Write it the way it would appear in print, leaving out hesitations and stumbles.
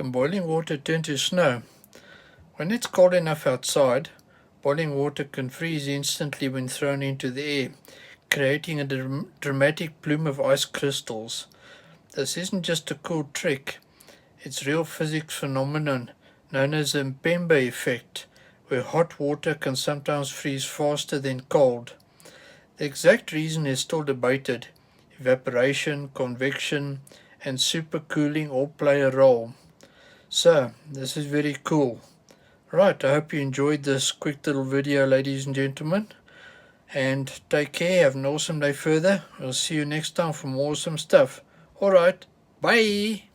Can boiling water turn to snow? When it's cold enough outside, boiling water can freeze instantly when thrown into the air, creating a dramatic plume of ice crystals. This isn't just a cool trick, it's real physics phenomenon known as the Mpemba Effect, where hot water can sometimes freeze faster than cold. The exact reason is still debated. Evaporation, convection, and supercooling all play a role. So, this is very cool. Right, I hope you enjoyed this quick little video, ladies and gentlemen. And take care, have an awesome day further. I'll see you next time for more awesome stuff. Alright, bye!